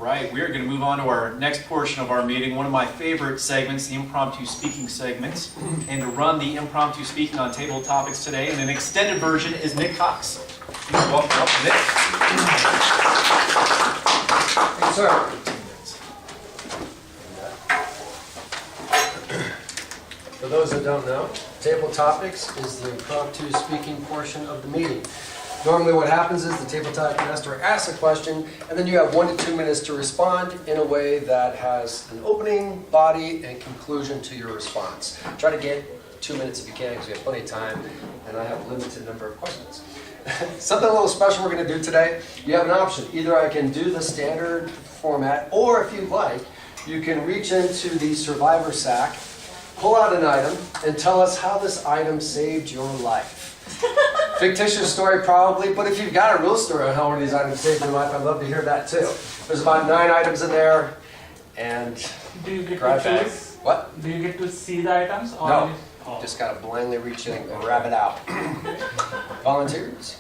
right, we are going to move on to our next portion of our meeting, one of my favorite segments, the impromptu speaking segments. And to run the impromptu speaking on table topics today in an extended version is Nick Cox. Please welcome up Nick. Thanks, sir. For those that don't know, table topics is the impromptu speaking portion of the meeting. Normally what happens is the table topic master asks a question, and then you have 1 to 2 minutes to respond in a way that has an opening, body, and conclusion to your response. Try to get 2 minutes if you can, because we have plenty of time, and I have a limited number of questions. Something a little special we're going to do today. You have an option. Either I can do the standard format, or if you'd like, you can reach into the survivor sack, pull out an item, and tell us how this item saved your life. Fictitious story probably, but if you've got a real story on how one of these items saved your life, I'd love to hear that too. There's about 9 items in there, and do you get to choose? What? Do you get to see the items? Or No, oh. just gotta blindly reach in and grab it out. Volunteers?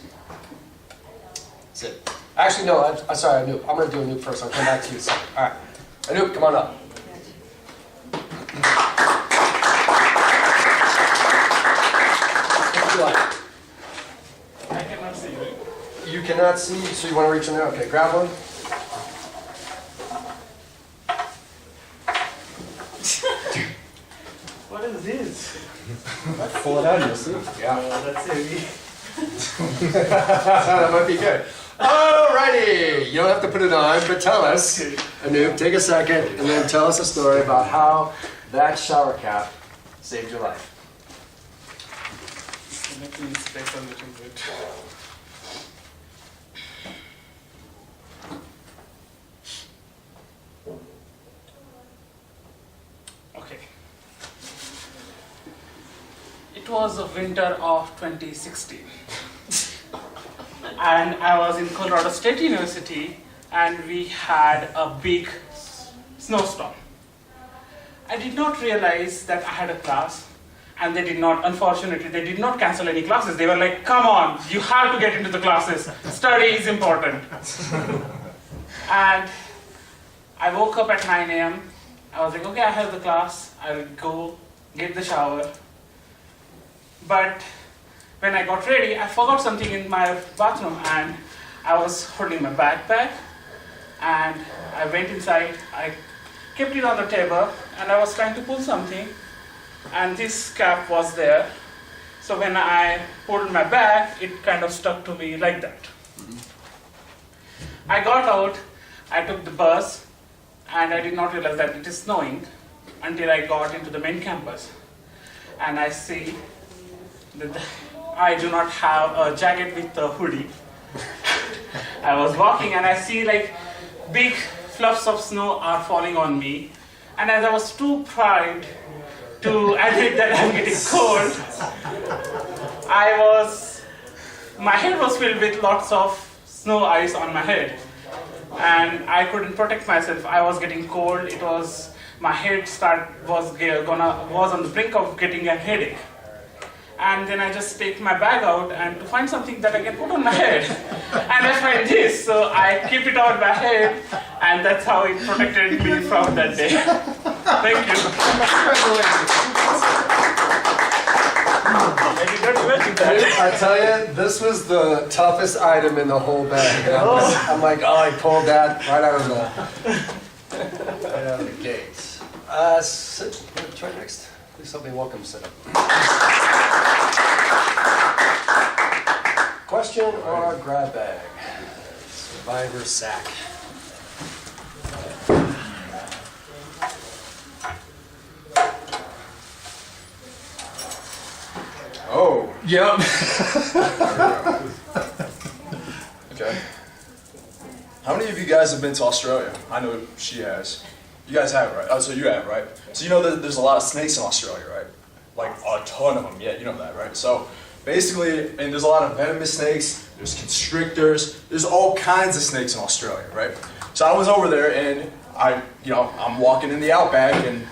That's it. Actually, no, I'm sorry, Anoop. I'm gonna do Anoop first. I'll come back to you in a second. All right, Anoop, come on up. I cannot see you. You cannot see, so you want to reach in there? Okay, grab one. What is this? Pull it out, you'll see. Yeah. That's heavy. That might be good. Alrighty, you don't have to put it on, but tell us, Anoop, take a second and then tell us a story about how that shower cap saved your life. Let me inspect a little bit. Okay. It was the winter of 2016. And I was in Colorado State University, and we had a big snowstorm. I did not realize that I had a class, and they did not, unfortunately, they did not cancel any classes. They were like, come on, you have to get into the classes. Study is important. And I woke up at 9 a.m. I was like, okay, I have the class. I will go get the shower. But when I got ready, I forgot something in my bathroom, and I was holding my backpack, and I went inside. I kept it on the table, and I was trying to pull something, and this cap was there. So when I pulled my bag, it kind of stuck to me like that. I got out, I took the bus, and I did not realize that it is snowing until I got into the main campus. And I see that I do not have a jacket with a hoodie. I was walking and I see like big fluffs of snow are falling on me. And as I was too proud to admit that I'm getting cold, my head was filled with lots of snow ice on my head. And I couldn't protect myself. I was getting cold. My head was on the brink of getting a headache. And then I just take my bag out and to find something that I can put on my head. And I find this, so I keep it on my head, and that's how it protected me from that day. Thank you. I did not imagine that. I tell you, this was the toughest item in the whole bag. I'm like, oh, I pulled that right out of the gates. Sit. Try next. Please help me welcome sit up. Question or grab bag? Survivor sack. Oh. Yep. Okay. How many of you guys have been to Australia? I know she has. You guys have, right? Oh, so you have, right? So you know that there's a lot of snakes in Australia, right? Like a ton of them. Yeah, you know that, right? So basically, and there's a lot of venomous snakes. There's constrictors. There's all kinds of snakes in Australia, right? So I was over there, and I'm walking in the outback, and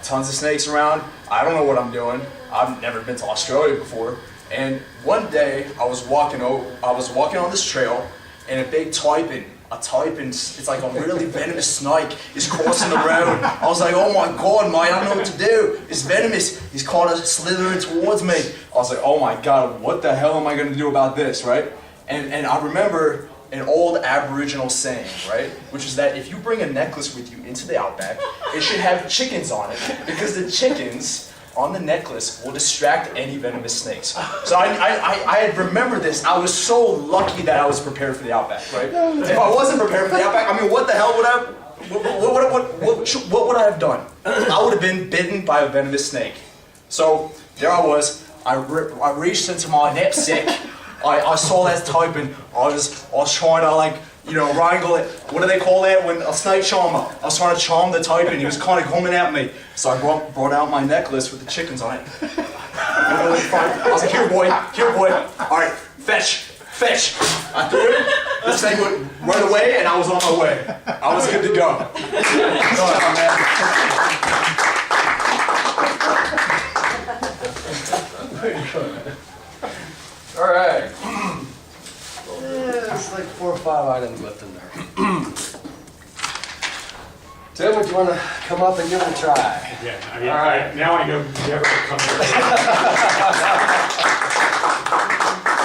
tons of snakes around. I don't know what I'm doing. I've never been to Australia before. And one day I was walking on this trail, and a big typing a type, and it's like a really venomous snake is crossing the road. I was like, oh my God, mate, I don't know what to do. It's venomous. He's kind of slithering towards me. I was like, oh my God, what the hell am I going to do about this, right? And I remember an old Aboriginal saying, right, which is that if you bring a necklace with you into the outback, it should have chickens on it, because the chickens on the necklace will distract any venomous snakes. So I had remembered this. I was so lucky that I was prepared for the outback, right? If I wasn't prepared for the outback, I mean, what the hell would I, what would I have done? I would have been bitten by a venomous snake. So there I was. I reached into my knapsack. I saw that type, and I was trying to, like, you know, wrangle it. What do they call that when a snake charmer? I was trying to charm the type, and he was kind of coming at me. So I brought out my necklace with the chickens on it. I was like, here boy, all right, fetch. I threw it, this thing would run away, and I was on my way. I was good to go. Good job, man. All right. It's like 4 or 5 items left in there. Tim, would you want to come up and give it a try? Yeah, I mean, All right. now I know you never come here.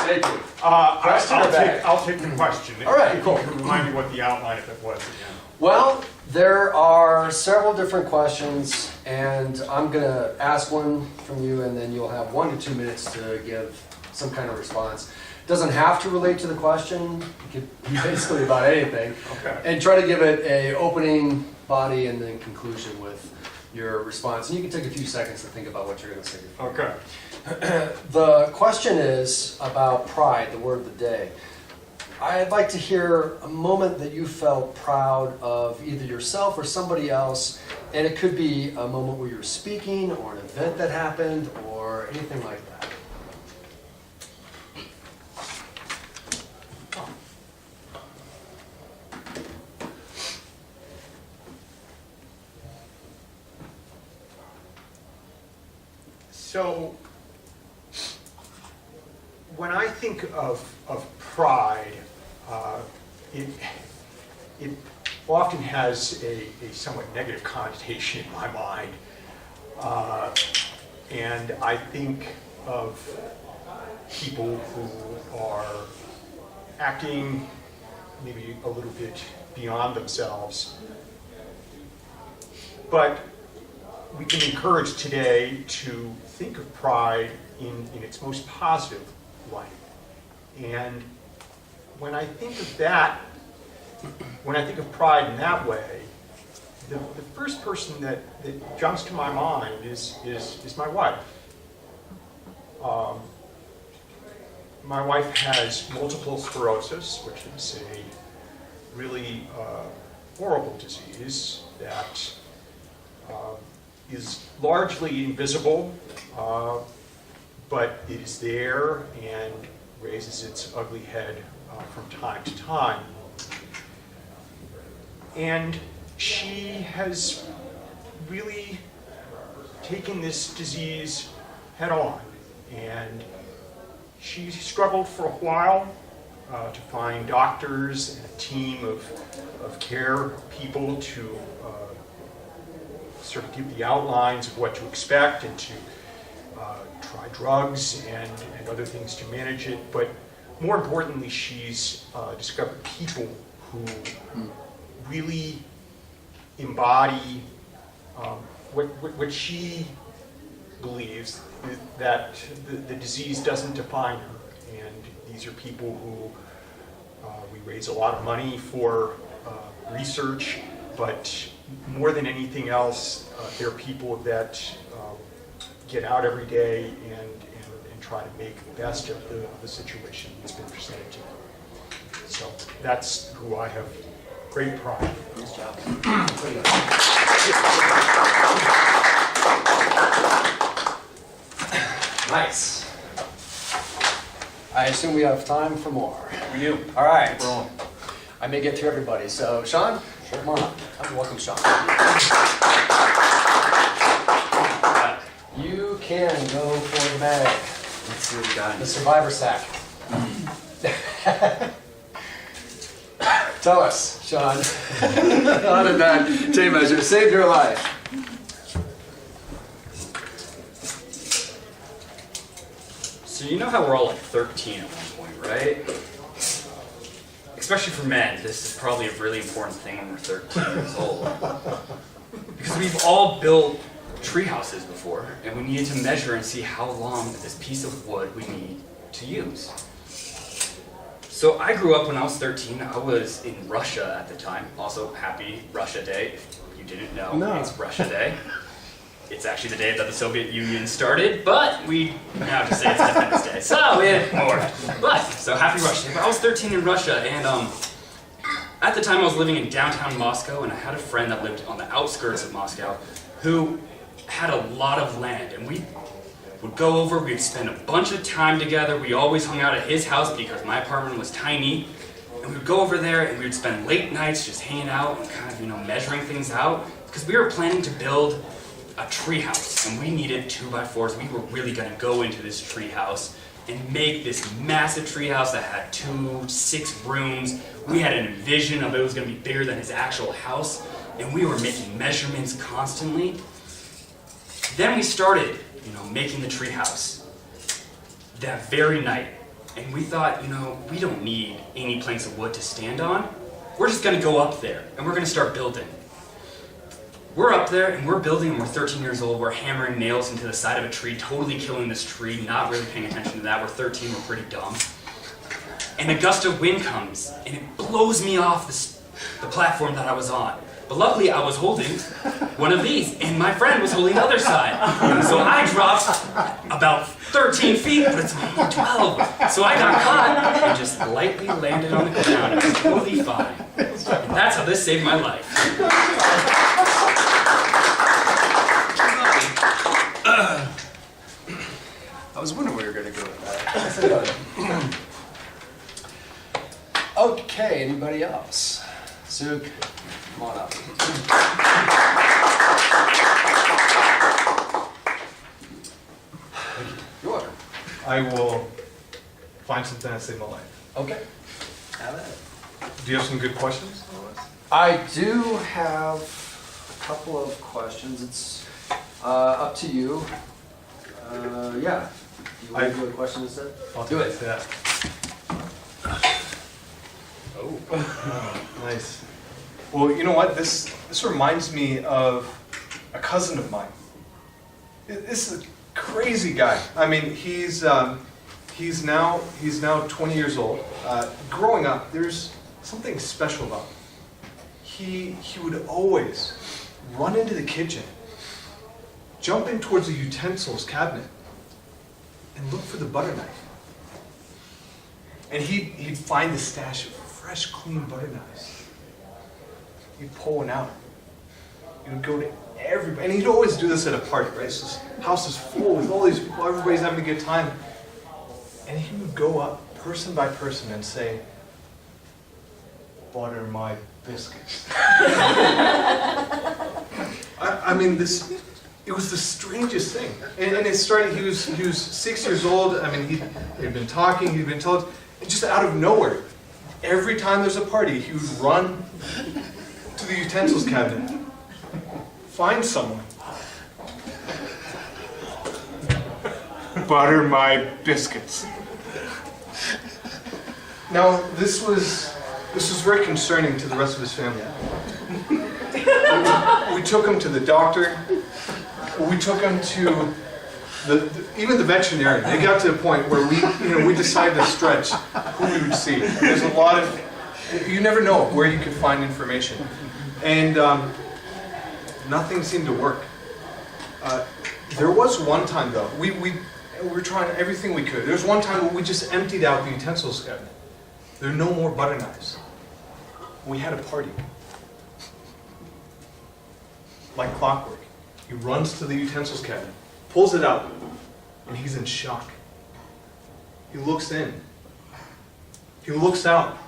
Thank you. Question or bag? I'll take the question. All right, If cool. you can remind me what the outline of it was again. Well, there are several different questions, and I'm going to ask one from you, and then you'll have 1 to 2 minutes to give some kind of response. Doesn't have to relate to the question. It could be basically about anything. Okay. And try to give it a opening body and then conclusion with your response. And you can take a few seconds to think about what you're going to say. Okay. The question is about pride, the word of the day. I'd like to hear a moment that you felt proud of either yourself or somebody else, and it could be a moment where you're speaking or an event that happened or anything like that. So, when I think of pride, it often has a somewhat negative connotation in my mind. And I think of people who are acting maybe a little bit beyond themselves. But we can encourage today to think of pride in its most positive light. And when I think of that, when I think of pride in that way, the first person that jumps to my mind is my wife. My wife has multiple sclerosis, which is a really horrible disease that is largely invisible, but it is there and raises its ugly head from time to time. And she has really taken this disease head on, and she struggled for a while to find doctors and a team of care people to sort of give the outlines of what to expect and to try drugs and other things to manage it. But more importantly, she's discovered people who really embody what she believes that the disease doesn't define her. And these are people who we raise a lot of money for research, but more than anything else, they're people that get out every day and try to make the best of the situation that's been presented to them. So that's who I have great pride. Nice job. Nice. I assume we have time for more. We do. All right. We're on. I may get through everybody. So, Sean, come on up. Welcome, Sean. You can go for the bag. Let's see what we got. The survivor sack. Tell us, Sean, how did that tape measure save your life? So you know how we're all like 13 at one point, right? Especially for men, this is probably a really important thing when we're 13 years old. Because we've all built tree houses before, and we needed to measure and see how long this piece of wood we need to use. So I grew up when I was 13. I was in Russia at the time. Also, happy Russia Day. If you didn't know, No. It's Russia Day. It's actually the day that the Soviet Union started, but we now just say it's Independence Day. So it morphed. But, so happy Russia Day. But I was 13 in Russia, and at the time I was living in downtown Moscow, and I had a friend that lived on the outskirts of Moscow who had a lot of land, and we would go over, we'd spend a bunch of time together. We always hung out at his house because my apartment was tiny. And we would go over there and we would spend late nights just hanging out and kind of, measuring things out. Because we were planning to build a tree house, and we needed 2x4s. We were really gonna go into this tree house and make this massive tree house that had 6 rooms. We had a vision of it was gonna be bigger than his actual house, and we were making measurements constantly. Then we started, making the tree house that very night. And we thought, we don't need any planks of wood to stand on. We're just gonna go up there and we're gonna start building. We're up there and we're building, and we're 13 years old. We're hammering nails into the side of a tree, totally killing this tree, not really paying attention to that. We're 13, we're pretty dumb. And a gust of wind comes and it blows me off the platform that I was on. But luckily I was holding one of these, and my friend was holding the other side. And so I dropped about 13 feet, but it's only 12. So I got caught and just lightly landed on the ground. It was totally fine. And that's how this saved my life. I was wondering where you were going to go with that. Okay, anybody else? Suk, come on up. You're welcome. I will find something that saved my life. Okay. Have at it. Do you have some good questions? I do have a couple of questions. It's up to you. Yeah. Do you want to do a question instead? I'll Do it. Yeah. Oh. Nice. Well, you know what? This reminds me of a cousin of mine. This is a crazy guy. I mean, he's now 20 years old. Growing up, there's something special about him. He would always run into the kitchen, jump in towards the utensils cabinet, and look for the butter knife. And he'd find the stash of fresh, clean butter knives. He'd pull one out. He would go to everybody, and he'd always do this at a party, right? So this house is full with all these people, everybody's having a good time. And he would go up person by person and say, "Butter my biscuits." I mean, it was the strangest thing. And it started, he was 6 years old. I mean, he'd been talking, he'd been told, and just out of nowhere, every time there's a party, he would run to the utensils cabinet, find someone. "Butter my biscuits." Now, this was very concerning to the rest of his family. We took him to the doctor. We took him to even the veterinarian. It got to a point where we decided to stretch who we would see. There's a lot of, you never know where you could find information. And nothing seemed to work. There was one time though, we were trying everything we could. There was one time where we just emptied out the utensils cabinet. There are no more butter knives. We had a party. Like clockwork. He runs to the utensils cabinet, pulls it out, and he's in shock. He looks in. He looks out.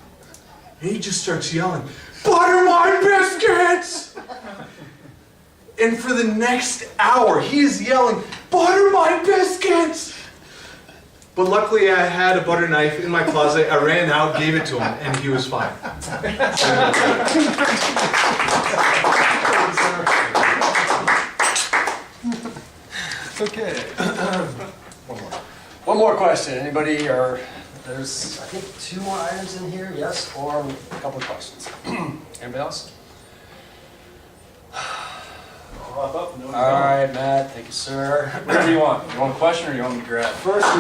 And he just starts yelling, "Butter my biscuits!" And for the next hour, he is yelling, "Butter my biscuits!" But luckily I had a butter knife in my closet. I ran out, gave it to him, and he was fine. Okay. One more question. Anybody, or there's, I think, 2 more items in here, yes, or a couple of questions. Anybody else? All right, Matt, thank you, sir. Whatever you want. You want a question or you want me to grab? First,